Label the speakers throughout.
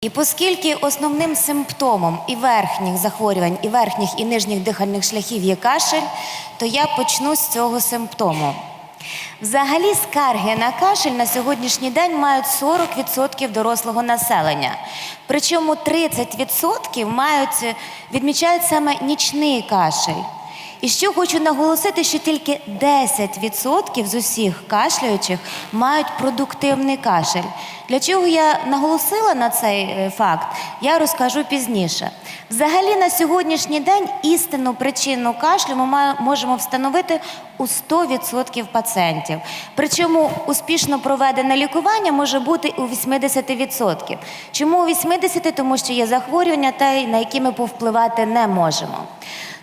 Speaker 1: І оскільки основним симптомом і верхніх захворювань, і верхніх, і нижніх дихальних шляхів є кашель, то я почну з цього симптому. Взагалі скарги на кашель на сьогоднішній день мають 40% дорослого населення. Причому 30% відмічають саме нічний кашель. І що хочу наголосити, що тільки 10% з усіх кашляючих мають продуктивний кашель. Для чого я наголосила на цей факт, я розкажу пізніше. Взагалі на сьогоднішній день істинну причину кашлю ми можемо встановити у 100% пацієнтів. Причому успішно проведене лікування може бути у 80%. Чому у 80%? Тому що є захворювання, на які ми повпливати не можемо.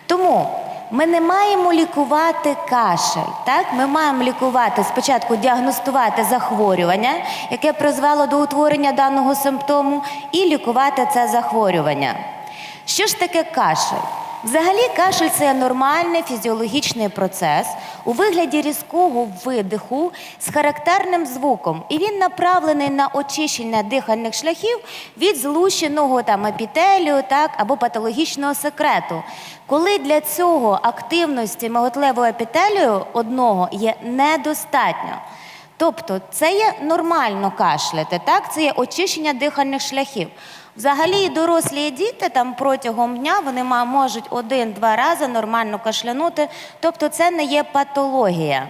Speaker 1: Тому ми не маємо лікувати кашель, так? Ми маємо лікувати, спочатку діагностувати захворювання, яке призвело до утворення даного симптому, і лікувати це захворювання. Що ж таке кашель? Взагалі кашель – це нормальний фізіологічний процес у вигляді різкого видиху з характерним звуком. І він направлений на очищення дихальних шляхів від злущеного епітелію, або патологічного секрету. Коли для цього активності миготливого епітелію одного є недостатньо. Тобто це є нормально кашляти, так? Це є очищення дихальних шляхів. Взагалі і дорослі, і діти протягом дня вони можуть 1-2 рази нормально кашлянути, тобто це не є патологія.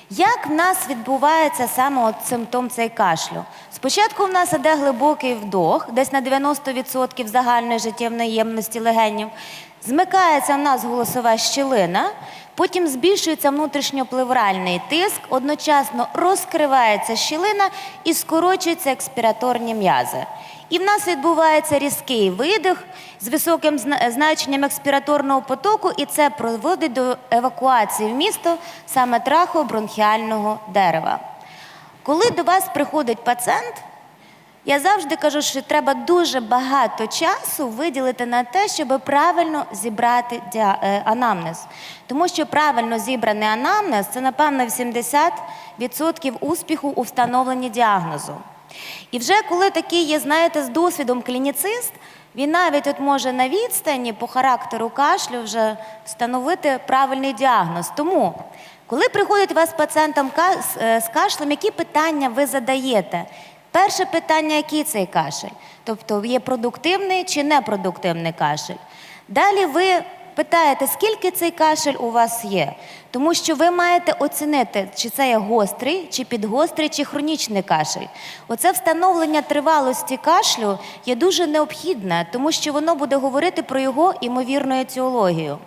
Speaker 1: Як в нас відбувається саме симптом цей кашлю? Спочатку в нас іде глибокий вдох, десь на 90% загальної життєвої ємності легенів. Змикається в нас голосова щілина, потім збільшується внутрішньоплевральний тиск, одночасно розкривається щілина і скорочуються експіраторні м'язи. І в нас відбувається різкий видих з високим значенням експіраторного потоку, і це приводить до евакуації в місто саме трахеобронхіального дерева. Коли до вас приходить пацієнт, я завжди кажу, що треба дуже багато часу виділити на те, щоб правильно зібрати анамнез. Тому що правильно зібраний анамнез – це, напевно, 70% успіху у встановленні діагнозу. І вже коли такий є, знаєте, з досвідом клініцист, він навіть може на відстані по характеру кашлю вже встановити правильний діагноз. Тому, коли приходить у вас пацієнтам з кашлем, які питання ви задаєте? Перше питання – який цей кашель? Тобто є продуктивний чи непродуктивний кашель? Далі ви питаєте, скільки цей кашель у вас є? Тому що ви маєте оцінити, чи це є гострий, чи підгострий, чи хронічний кашель. Оце встановлення тривалості кашлю є дуже необхідне, тому що воно буде говорити про його ймовірну етіологію.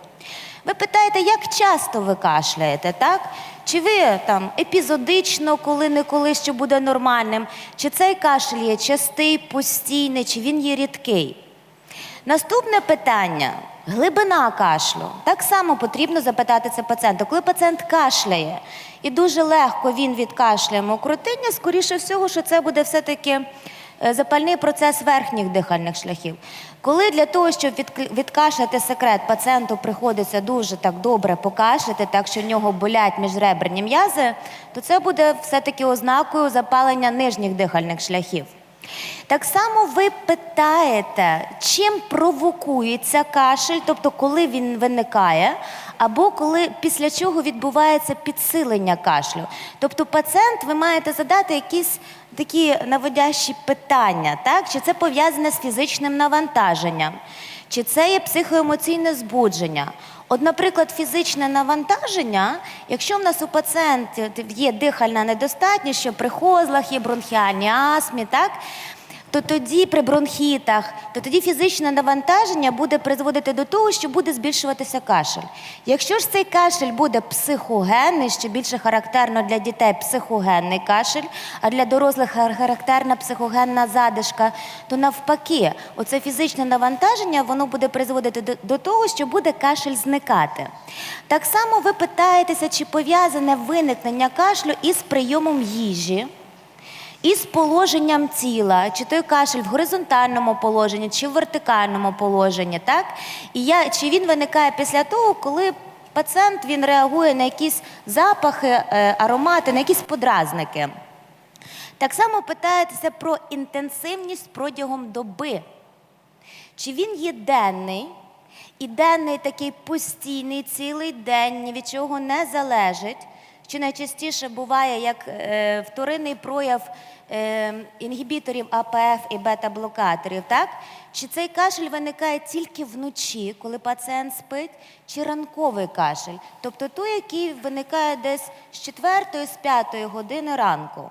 Speaker 1: Ви питаєте, як часто ви кашляєте, так? Чи ви епізодично, коли-неколи, що буде нормальним? Чи цей кашель є частий, постійний, чи він є рідкий? Наступне питання – глибина кашлю. Так само потрібно запитати це пацієнта. Коли пацієнт кашляє і дуже легко він відкашляє мокротиння, скоріше всього, що це буде все-таки запальний процес верхніх дихальних шляхів. Коли для того, щоб відкашляти секрет, пацієнту приходиться дуже так добре покашляти, так що в нього болять міжреберні м'язи, то це буде все-таки ознакою запалення нижніх дихальних шляхів. Так само ви питаєте, чим провокується кашель, тобто коли він виникає, або після чого відбувається підсилення кашлю. Тобто пацієнт, ви маєте задати якісь такі наводящі питання, так? Чи це пов'язане з фізичним навантаженням, чи це є психоемоційне збудження. От, наприклад, фізичне навантаження, якщо в нас у пацієнтів є дихальна недостатність, що при хозлах є бронхіальні астмі, так? То тоді при бронхітах, то тоді фізичне навантаження буде призводити до того, що буде збільшуватися кашель. Якщо ж цей кашель буде психогенний, що більше характерно для дітей психогенний кашель, а для дорослих характерна психогенна задишка, то навпаки, оце фізичне навантаження, воно буде призводити до того, що буде кашель зникати. Так само ви питаєтеся, чи пов'язане виникнення кашлю із прийомом їжі, і з положенням тіла, чи той кашель в горизонтальному положенні, чи в вертикальному положенні, так? І чи він виникає після того, коли пацієнт він реагує на якісь запахи, аромати, на якісь подразники. Так само питаєтеся про інтенсивність протягом доби. Чи він є денний, і денний такий постійний, цілий день, ні від чого не залежить, чи найчастіше буває як вторинний прояв інгібіторів АПФ і бета-блокаторів, так? Чи цей кашель виникає тільки вночі, коли пацієнт спить, чи ранковий кашель, тобто той, який виникає десь з 4-ї, з 5-ї години ранку.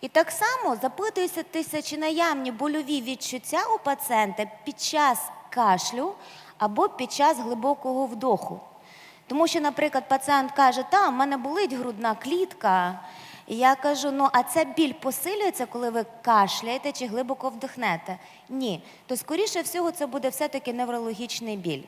Speaker 1: І так само запитуєтеся, чи наявні больові відчуття у пацієнта під час кашлю або під час глибокого вдоху. Тому що, наприклад, пацієнт каже, в мене болить грудна клітка. І я кажу, а ця біль посилюється, коли ви кашляєте чи глибоко вдихнете? Ні. То, скоріше всього, це буде все-таки неврологічний біль.